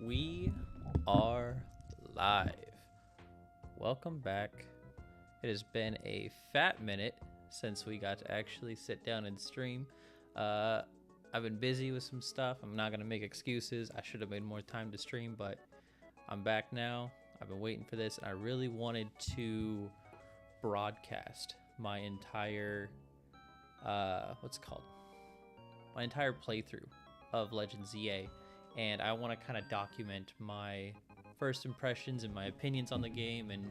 We are live. Welcome back. It has been a fat minute since we got to actually sit down and stream. I've been busy with some stuff. I'm not going to make excuses. I should have made more time to stream, but I'm back now. I've been waiting for this. I really wanted to broadcast my entire, my entire playthrough of Legend ZA. And I want to kind of document my first impressions and my opinions on the game and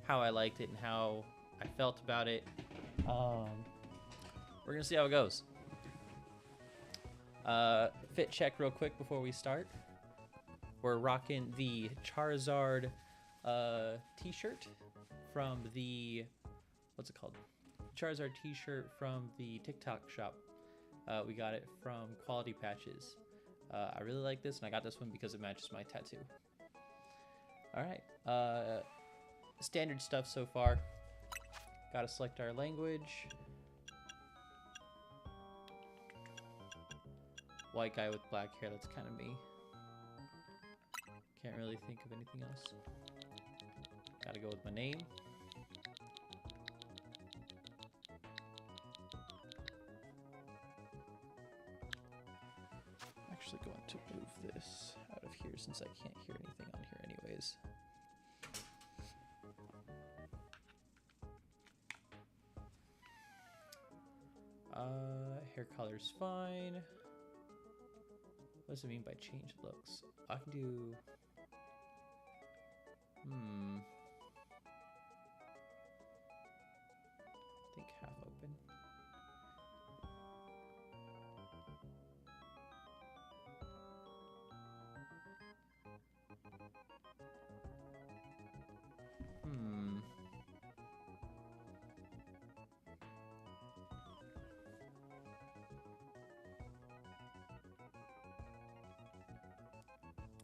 how I liked it and how I felt about it. We're gonna see how it goes. Fit check real quick before we start. We're rocking the Charizard t-shirt from the Charizard t-shirt from the TikTok shop. We got it from Quality Patches. I really like this, and I got this one because it matches my tattoo. All right, standard stuff so far. Gotta select our language. White guy with black hair, that's kind of me. Can't really think of anything else. Gotta go with my name. Actually going to move this out of here since I can't hear anything on here anyways. Hair color's fine. What does it mean by change looks? I can do... I think half open.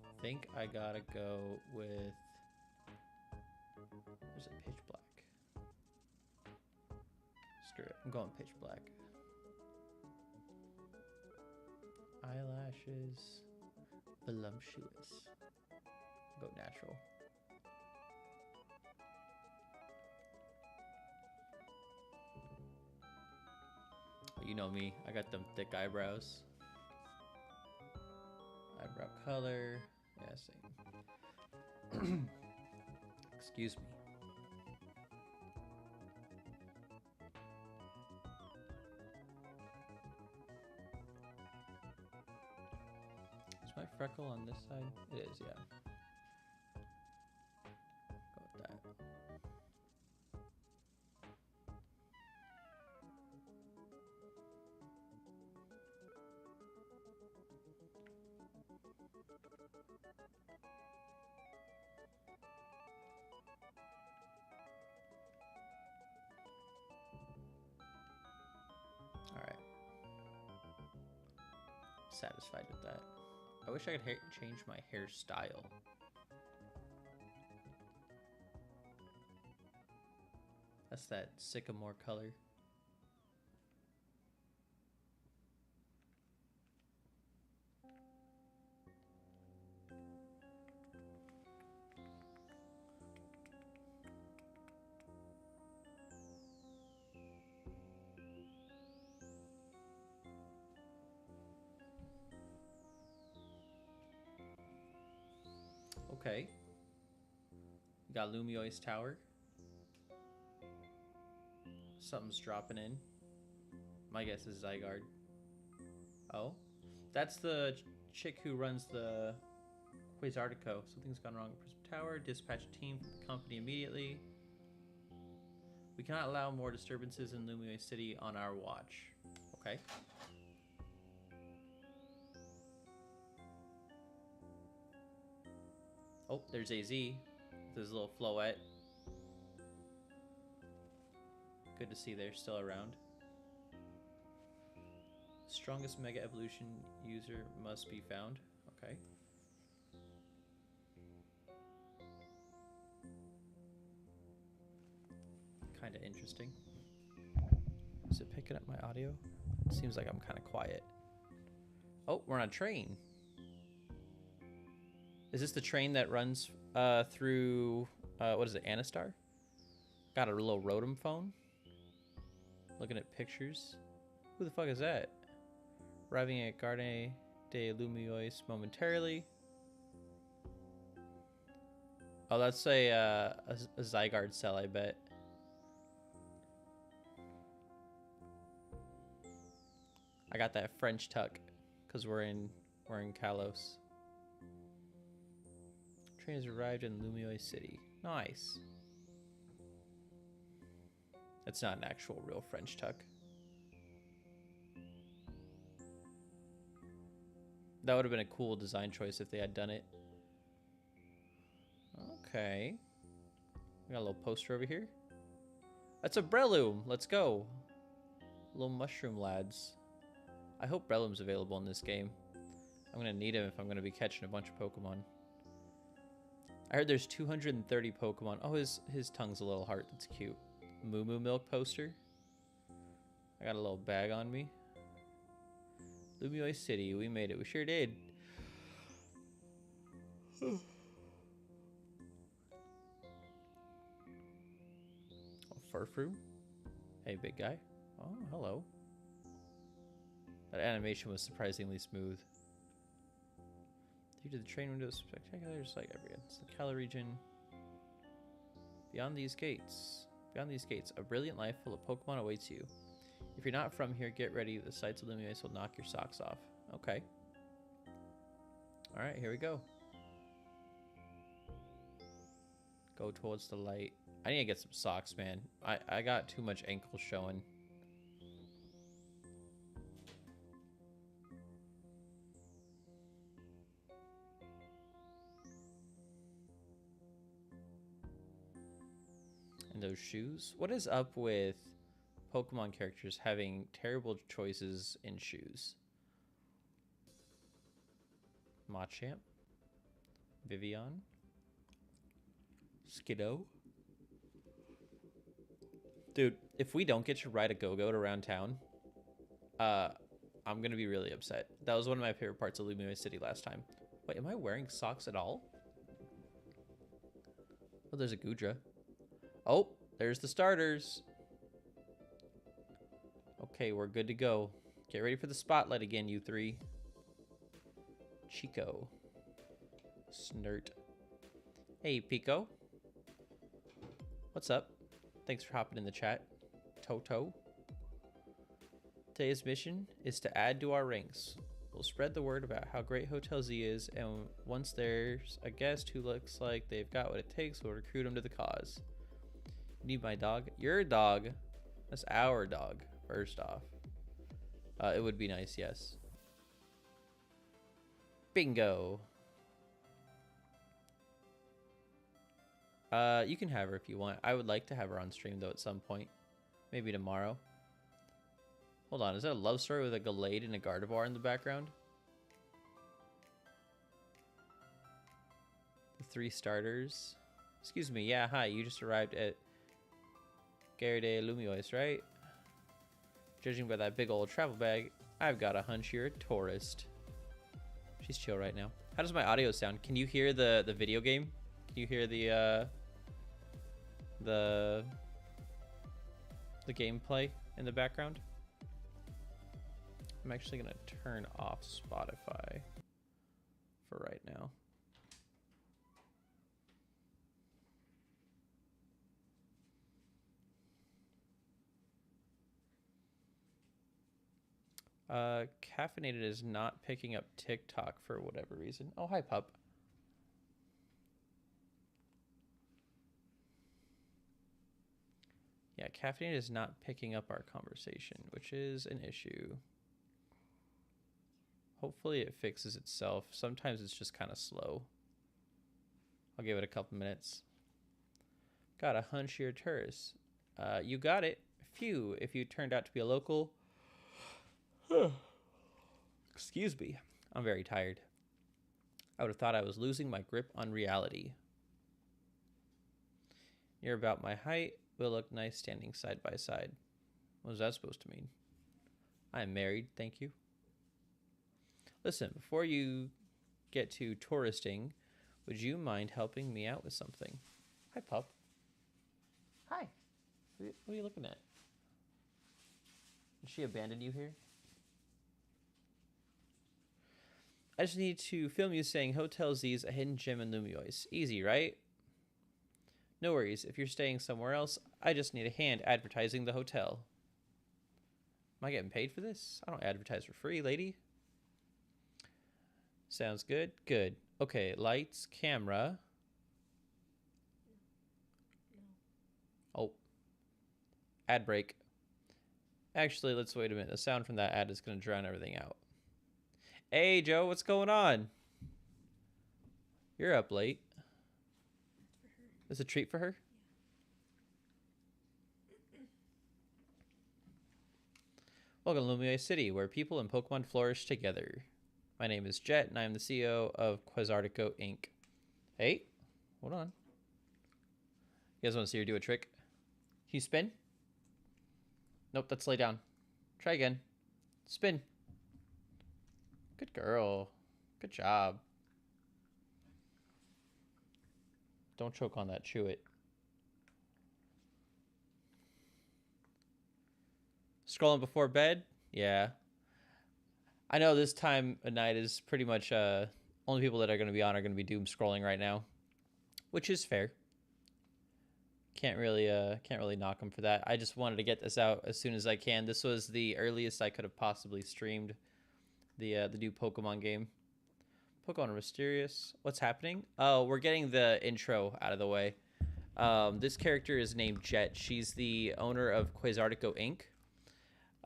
I think I gotta go with... Where's it? Pitch black. Screw it. I'm going pitch black. Eyelashes. Voluptuous. Go natural. You know me. I got them thick eyebrows. Eyebrow color. Yeah, same. Excuse me. Is my freckle on this side? It is, yeah. Go with that. Alright. Satisfied with that. I wish I could change my hairstyle. That's that sycamore color. Okay. We got Lumio's Tower. Something's dropping in. My guess is Zygarde. Oh. That's the chick who runs the Quasartico. Something's gone wrong at Prism Tower. Dispatch a team from the company immediately. We cannot allow more disturbances in Lumio City on our watch. Okay. Oh, there's AZ. There's a little Floette. Good to see they're still around. Strongest Mega Evolution user must be found. Okay. Kind of interesting. Is it picking up my audio? It seems like I'm kind of quiet. Oh, we're on a train. Is this the train that runs through, what is it, Anastar? Got a little Rotom phone. Looking at pictures. Who the fuck is that? Arriving at Garde de Lumiois momentarily. Oh, that's a Zygarde cell, I bet. I got that French tuck because we're in Kalos. Train has arrived in Lumiois City. Nice. That's not an actual real French tuck. That would have been a cool design choice if they had done it. Okay. We got a little poster over here. That's a Breloom. Let's go. Little mushroom lads. I hope Breloom's available in this game. I'm going to need him if I'm going to be catching a bunch of Pokemon. I heard there's 230 Pokemon. Oh, his tongue's a little heart. That's cute. Moo Moo Milk poster. I got a little bag on me. Lumiois City. We made it. We sure did. Oh, Furfrou. Hey, big guy. Oh, hello. That animation was surprisingly smooth. Due to the train windows, spectacular, just like every. It's the Kalos region. Beyond these gates, a brilliant life full of Pokemon awaits you. If you're not from here, get ready. The sights of Lumiois will knock your socks off. Okay. All right, here we go. Go towards the light. I need to get some socks, man. I got too much ankle showing. And those shoes. What is up with Pokemon characters having terrible choices in shoes? Machamp. Vivian. Skiddo. Dude, if we don't get to ride a Go-Goat around town, I'm going to be really upset. That was one of my favorite parts of Lumiois City last time. Wait, am I wearing socks at all? Oh, there's a Goodra. Oh, there's the starters. Okay, we're good to go. Get ready for the spotlight again, you three. Chico. Snert. Hey, Pico. What's up? Thanks for hopping in the chat. Toto. Today's mission is to add to our ranks. We'll spread the word about how great Hotel Z is, and once there's a guest who looks like they've got what it takes, we'll recruit them to the cause. You need my dog? Your dog? That's our dog, first off. It would be nice, yes. Bingo. You can have her if you want. I would like to have her on stream, though, at some point. Maybe tomorrow. Hold on, is that a love story with a Gallade and a Gardevoir in the background? The three starters. Excuse me, yeah, hi, you just arrived at Garde de Lumiois, right? Judging by that big old travel bag, I've got a hunch you're a tourist. She's chill right now. How does my audio sound? Can you hear the video game? Can you hear the gameplay in the background? I'm actually gonna turn off Spotify for right now. Caffeinated is not picking up TikTok for whatever reason. Oh, hi, pup. Yeah, Caffeinated is not picking up our conversation, which is an issue. Hopefully it fixes itself. Sometimes it's just kind of slow. I'll give it a couple minutes. Got a hunch you're a tourist. You got it. Phew, if you turned out to be a local. Excuse me. I'm very tired. I would have thought I was losing my grip on reality. You're about my height. We'll look nice standing side by side. What is that supposed to mean? I'm married, thank you. Listen, before you get to touristing, Would you mind helping me out with something? Hi, pup. Hi. What are you looking at? Did she abandon you here? I just need to film you saying Hotel Z's a hidden gem in Lumiois. Easy, right? No worries. If you're staying somewhere else, I just need a hand advertising the hotel. Am I getting paid for this? I don't advertise for free, lady. Sounds good. Good. Okay, lights, camera. Oh. Ad break. Actually, let's wait a minute. The sound from that ad is going to drown everything out. Hey, Joe, what's going on? You're up late. Is a treat for her? Welcome to Lumia City, where people and Pokemon flourish together. My name is Jet, and I am the CEO of Quasartico Inc. Hey, hold on. You guys want to see her do a trick? Can you spin? Nope, that's lay down. Try again. Spin. Good girl. Good job. Don't choke on that. Chew it. Scrolling before bed? Yeah. I know this time of night is pretty much only people that are going to be on are going to be doom scrolling right now, which is fair. Can't really knock them for that. I just wanted to get this out as soon as I can. This was the earliest I could have possibly streamed the new Pokemon game. Pokemon are mysterious. What's happening? Oh, we're getting the intro out of the way. This character is named Jet. She's the owner of Quasartico Inc.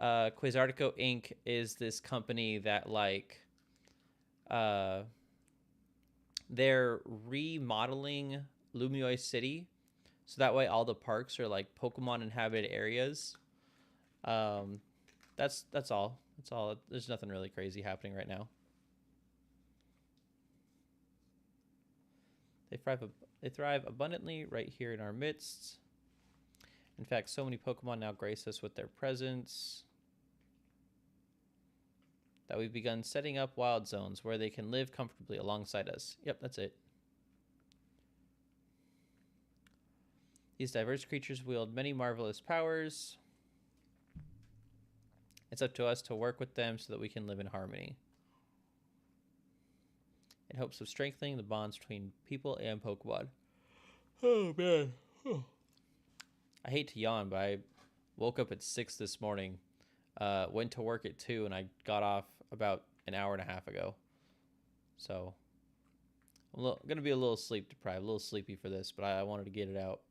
Quasartico Inc. is this company that they're remodeling Lumiois City, so that way all the parks are like Pokemon inhabited areas. That's all. That's all. There's nothing really crazy happening right now. They thrive abundantly right here in our midst. In fact, so many Pokemon now grace us with their presence that we've begun setting up wild zones where they can live comfortably alongside us. Yep, that's it. These diverse creatures wield many marvelous powers. It's up to us to work with them so that we can live in harmony, in hopes of strengthening the bonds between people and Pokemon. Oh, man. Oh. I hate to yawn, but I woke up at 6 this morning, went to work at 2, and I got off about an hour and a half ago. So I'm going to be a little sleep deprived, a little sleepy for this, but I wanted to get it out.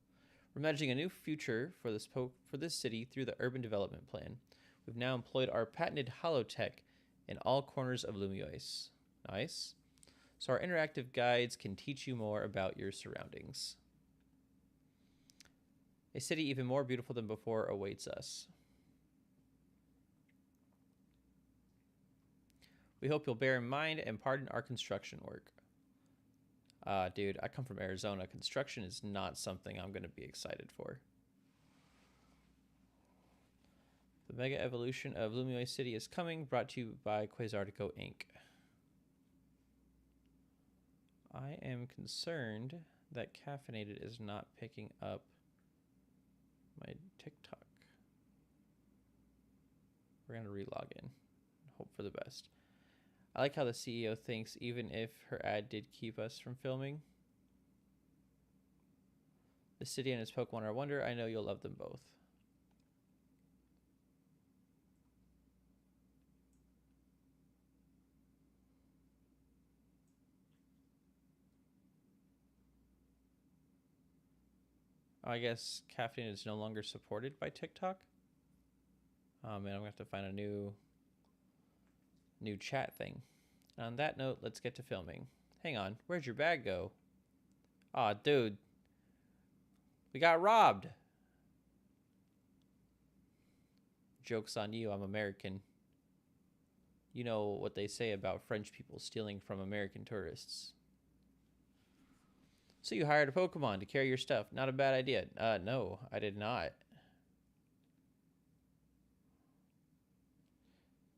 We're imagining a new future for this city through the urban development plan. We've now employed our patented holotech in all corners of Lumiois. Nice. So our interactive guides can teach you more about your surroundings. A city even more beautiful than before awaits us. We hope you'll bear in mind and pardon our construction work. Dude, I come from Arizona. Construction is not something I'm going to be excited for. The mega evolution of Lumiois City is coming, brought to you by Quasartico Inc. I am concerned that Caffeinated is not picking up my TikTok. We're going to relog in. Hope for the best. I like how the CEO thinks even if her ad did keep us from filming. The city and its Pokemon are a wonder. I know you'll love them both. I guess Caffeine is no longer supported by TikTok. Oh man, I'm going to have to find a new chat thing. And on that note, let's get to filming. Hang on, where'd your bag go? Aw, dude. We got robbed. Joke's on you, I'm American. You know what they say about French people stealing from American tourists. So you hired a Pokemon to carry your stuff. Not a bad idea. No, I did not.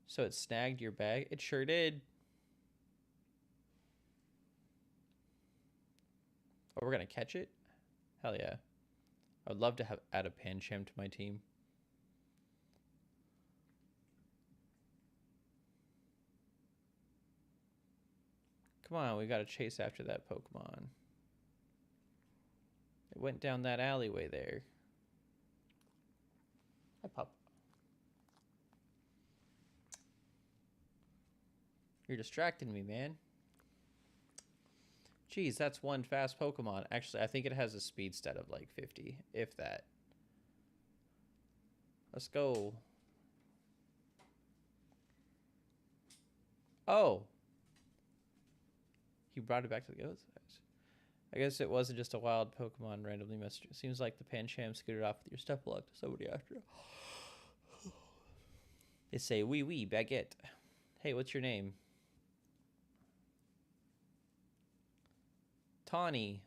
So it snagged your bag? It sure did. Oh, we're gonna catch it? Hell yeah. I would love to have add a Pancham to my team. Come on, we gotta chase after that Pokemon. It went down that alleyway there. Hi, Pup. You're distracting me, man. Jeez, that's one fast Pokemon. Actually, I think it has a speed stat of like 50, if that. Let's go. Oh. He brought it back to the ghost. I guess it wasn't just a wild Pokemon randomly messed. It seems like the Pancham scooted off with your step luck to somebody after. They say, wee wee, baguette. Hey, what's your name? Tawny.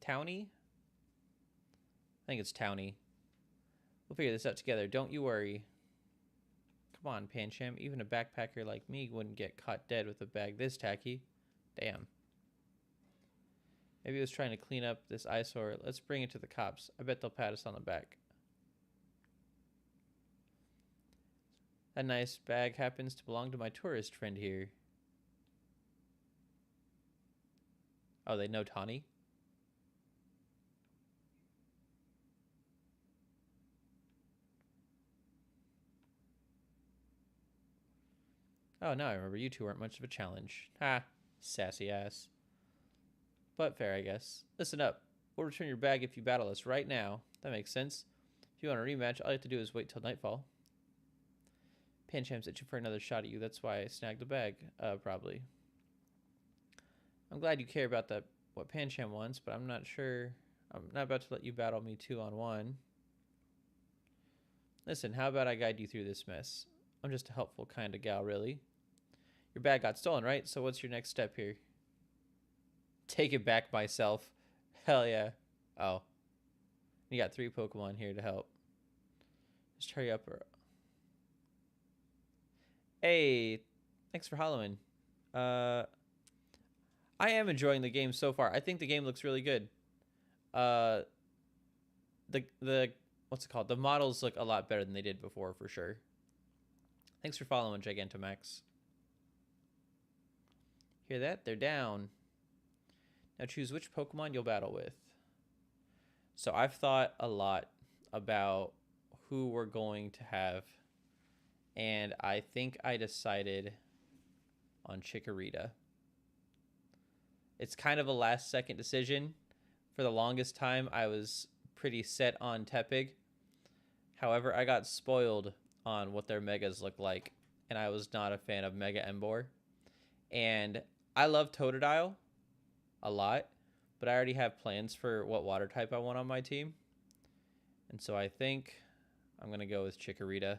Towny? I think it's Towny. We'll figure this out together. Don't you worry. Come on, Pancham. Even a backpacker like me wouldn't get caught dead with a bag this tacky. Damn. Maybe he was trying to clean up this eyesore. Let's bring it to the cops. I bet they'll pat us on the back. That nice bag happens to belong to my tourist friend here. Oh, they know Tawny? Oh, now I remember. You two weren't much of a challenge. Ha! Sassy ass. But fair, I guess. Listen up. We'll return your bag if you battle us right now. That makes sense. If you want a rematch, all you have to do is wait till nightfall. Pancham's itching for another shot at you. That's why I snagged the bag, probably. I'm glad you care about that, what Pancham wants, but I'm not sure. I'm not about to let you battle me 2-on-1. Listen, how about I guide you through this mess? I'm just a helpful kind of gal, really. Your bag got stolen, right? So what's your next step here? Take it back myself. Hell yeah. Oh. You got 3 Pokemon here to help. Just hurry up. Hey, thanks for Halloween. I am enjoying the game so far. I think the game looks really good. The what's it called? The models look a lot better than they did before, for sure. Thanks for following, Gigantamax. Hear that? They're down. Now choose which Pokemon you'll battle with. So I've thought a lot about who we're going to have, and I think I decided on Chikorita. It's kind of a last-second decision. For the longest time, I was pretty set on Tepig. However, I got spoiled on what their Megas look like, and I was not a fan of Mega Emboar. And I love Totodile a lot, but I already have plans for what water type I want on my team. And so I think I'm going to go with Chikorita.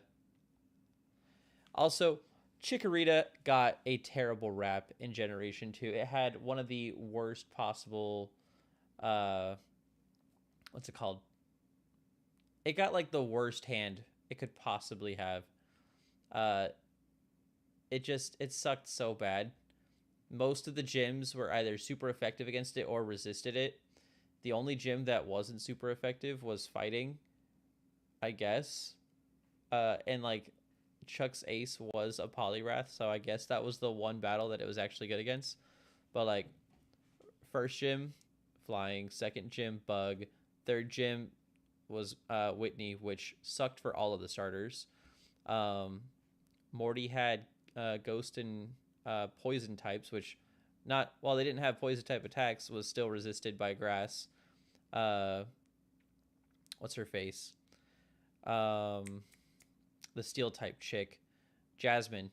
Also, Chikorita got a terrible rap in Generation 2. It had one of the worst possible, what's it called? It got like the worst hand it could possibly have. It sucked so bad. Most of the gyms were either super effective against it or resisted it. The only gym that wasn't super effective was fighting, I guess. And like Chuck's ace was a Poliwrath, so I guess that was the one battle that it was actually good against. But like first gym, flying, second gym, bug, third gym was Whitney, which sucked for all of the starters. Morty had ghost and poison types, which not while they didn't have poison type attacks, was still resisted by grass. What's her face? The steel type chick, Jasmine.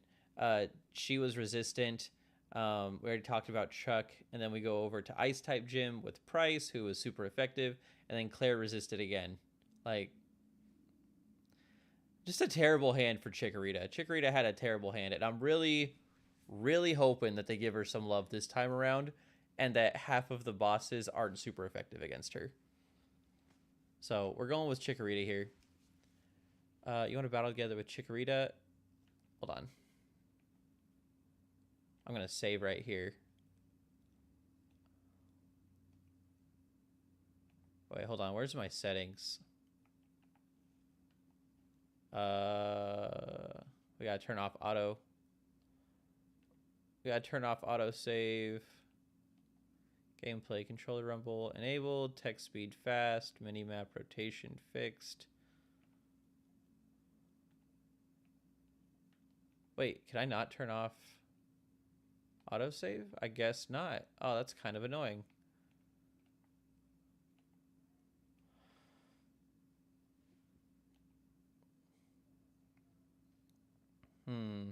She was resistant. We already talked about Chuck, and then we go over to ice type gym with Price, who was super effective, and then Claire resisted again. Like, just a terrible hand for Chikorita. Chikorita had a terrible hand, and I'm really, really hoping that they give her some love this time around, and that half of the bosses aren't super effective against her. So we're going with Chikorita here. You want to battle together with Chikorita? Hold on. I'm going to save right here. Wait, hold on. Where's my settings? We gotta turn off auto. We gotta turn off auto save. Gameplay controller rumble enabled. Text speed fast. Minimap rotation fixed. Wait, can I not turn off autosave? I guess not. Oh, that's kind of annoying. Hmm.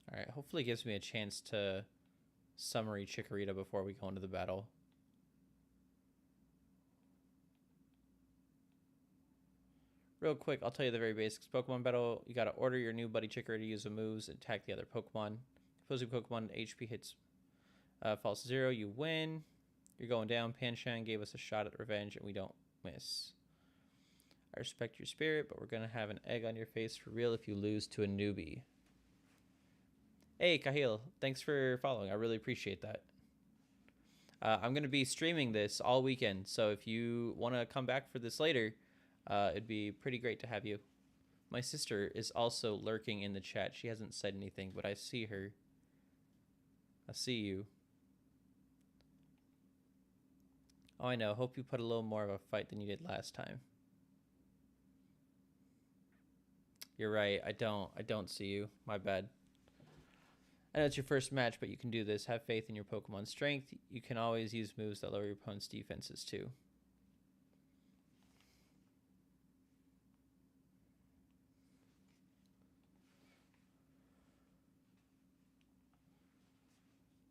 All right, hopefully it gives me a chance to summary Chikorita before we go into the battle. Real quick, I'll tell you the very basics. Pokemon battle, you gotta order your new buddy Chikorita to use the moves and attack the other Pokemon. Opposing Pokemon HP hits falls to 0, you win. You're going down. Panchang gave us a shot at revenge, and we don't miss. I respect your spirit, but we're gonna have an egg on your face for real if you lose to a newbie. Hey, Kahil, thanks for following. I really appreciate that. I'm going to be streaming this all weekend, so if you want to come back for this later, it'd be pretty great to have you. My sister is also lurking in the chat. She hasn't said anything, but I see her. I see you. Oh, I know. Hope you put a little more of a fight than you did last time. You're right. I don't see you. My bad. I know it's your first match, but you can do this. Have faith in your Pokemon's strength. You can always use moves that lower your opponent's defenses too.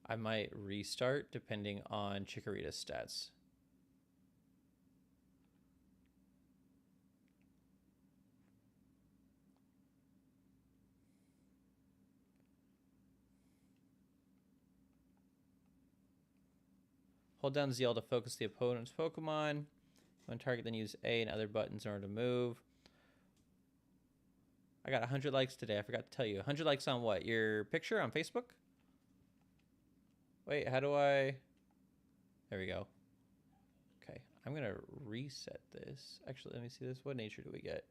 I might restart depending on Chikorita's stats. Hold down ZL to focus the opponent's Pokemon. When target, then use A and other buttons in order to move. I got 100 likes today. I forgot to tell you. 100 likes on what? Your picture on Facebook? Wait, how do I... There we go. Okay, I'm going to reset this. Actually, let me see this. What nature do we get?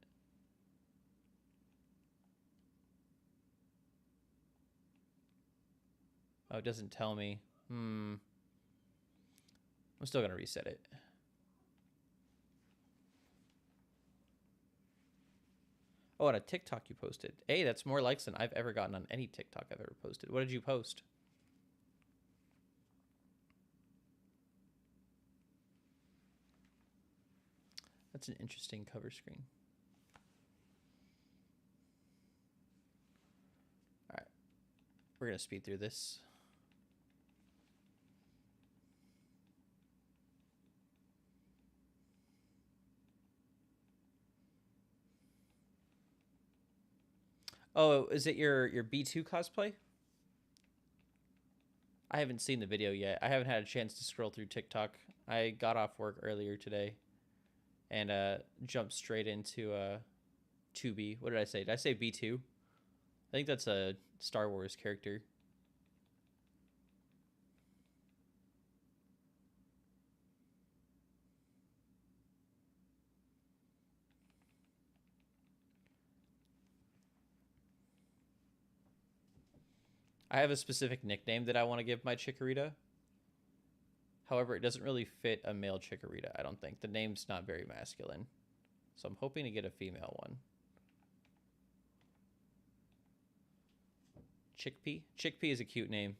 Oh, it doesn't tell me. I'm still going to reset it. Oh, and a TikTok you posted. Hey, that's more likes than I've ever gotten on any TikTok I've ever posted. What did you post? That's an interesting cover screen. All right. We're going to speed through this. Oh, is it your B2 cosplay? I haven't seen the video yet. I haven't had a chance to scroll through TikTok. I got off work earlier today and jumped straight into 2B. What did I say? Did I say B2? I think that's a Star Wars character. I have a specific nickname that I want to give my Chikorita. However, it doesn't really fit a male Chikorita, I don't think. The name's not very masculine. So I'm hoping to get a female one. Chickpea? Chickpea is a cute name.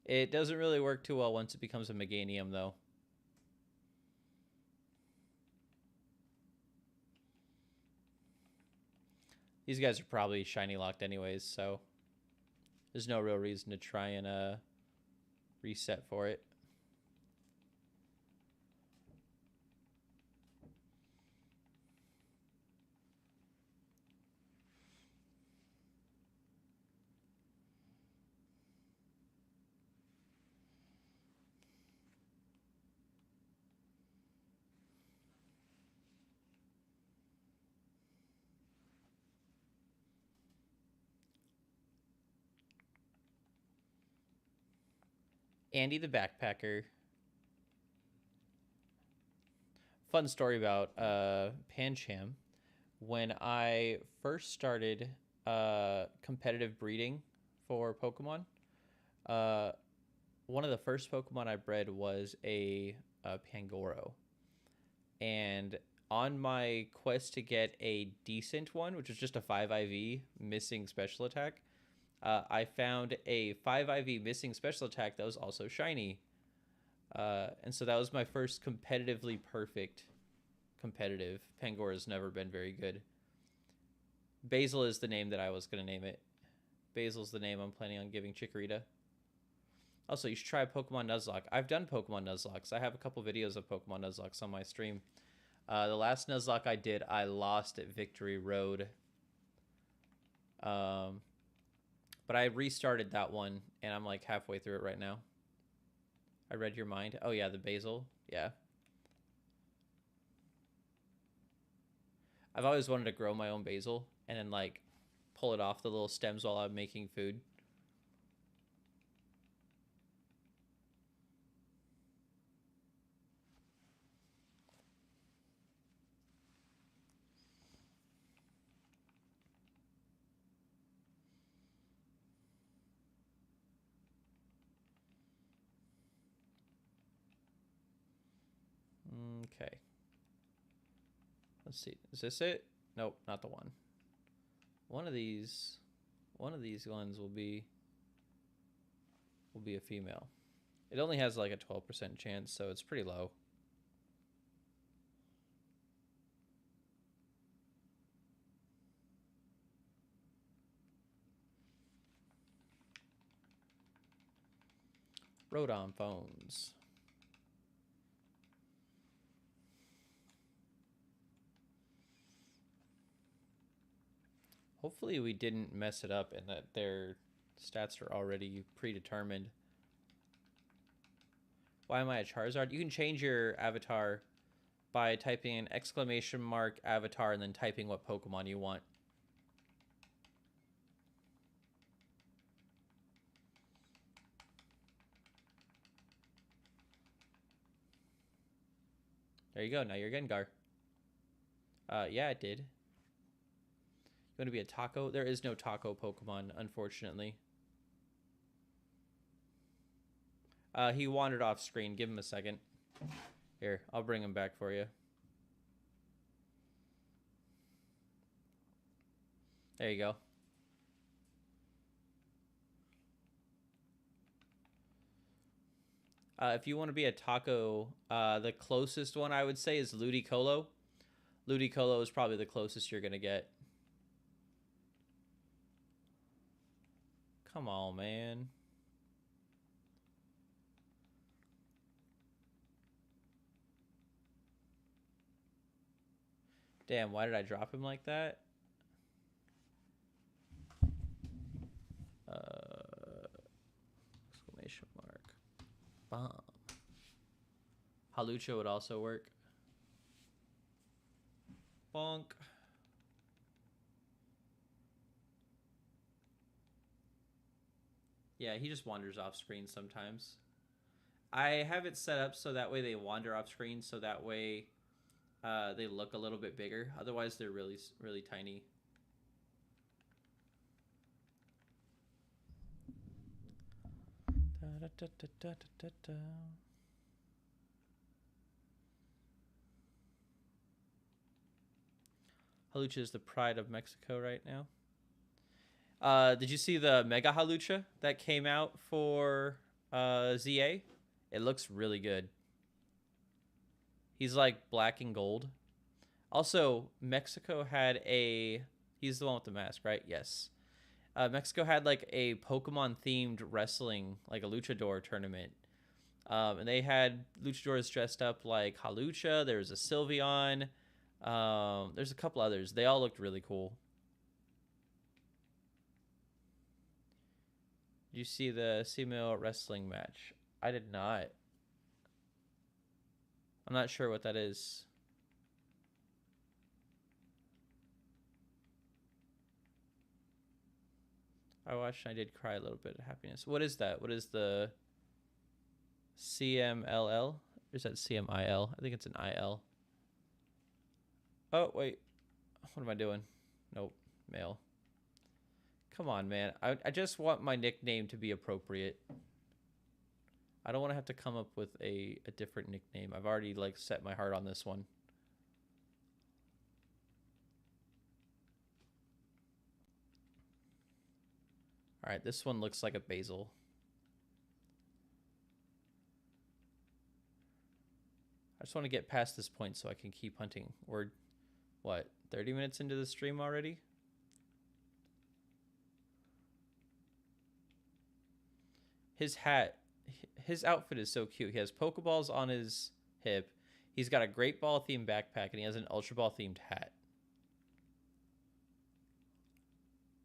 It doesn't really work too well once it becomes a Meganium, though. These guys are probably shiny locked anyways, so there's no real reason to try and reset for it. Andy the Backpacker. Fun story about Pancham. When I first started competitive breeding for Pokemon, uh, one of the first Pokemon I bred was a Pangoro. And on my quest to get a decent one, which was just a 5 IV missing special attack, I found a 5 IV missing special attack that was also shiny. And so that was my first competitively perfect competitive. Pangora's never been very good. Basil is the name that I was going to name it. Basil's the name I'm planning on giving Chikorita. Also, you should try Pokemon Nuzlocke. I've done Pokemon Nuzlocks. I have a couple videos of Pokemon Nuzlocke on my stream. The last Nuzlocke I did, I lost at Victory Road. But I restarted that one, and I'm like halfway through it right now. I read your mind. Oh, yeah, the basil. Yeah. I've always wanted to grow my own basil and then, like, pull it off the little stems while I'm making food. Okay. Let's see. Is this it? Nope, not the one. One of these ones will be a female. It only has like a 12% chance, so it's pretty low. Rodon phones. Hopefully we didn't mess it up and that their stats are already predetermined. Why am I a Charizard? You can change your avatar by typing an exclamation mark avatar and then typing what Pokemon you want. There you go. Now you're Gengar. Yeah, it did. You want to be a taco? There is no taco Pokemon, unfortunately. He wandered off screen. Give him a second. Here, I'll bring him back for you. There you go. If you want to be a taco, the closest one I would say is Ludicolo. Ludicolo is probably the closest you're going to get. Come on, man. Damn, why did I drop him like that? Exclamation mark. Bomb. Halucha would also work. Bonk. Yeah, he just wanders off screen sometimes. I have it set up so that way they wander off screen, so that way they look a little bit bigger. Otherwise, they're really, really tiny. Halucha is the pride of Mexico right now. Did you see the Mega Halucha that came out for ZA? It looks really good. He's like black and gold. Also, Mexico had a... He's the one with the mask, right? Yes. Mexico had like a Pokemon themed wrestling, like a luchador tournament. And they had luchadors dressed up like Halucha. There was a Sylveon. There's a couple others. They all looked really cool. Did you see the female wrestling match? I did not. I'm not sure what that is. I watched and I did cry a little bit of happiness. What is that? What is the... CMLL? Or is that CMIL? I think it's an IL. Oh, wait. What am I doing? Nope. Male. Come on, man. I just want my nickname to be appropriate. I don't want to have to come up with a different nickname. I've already, like, set my heart on this one. All right, this one looks like a basil. I just want to get past this point so I can keep hunting. We're, what, 30 minutes into the stream already? His hat, his outfit is so cute. He has Pokeballs on his hip. He's got a Great Ball themed backpack, and he has an Ultra Ball themed hat.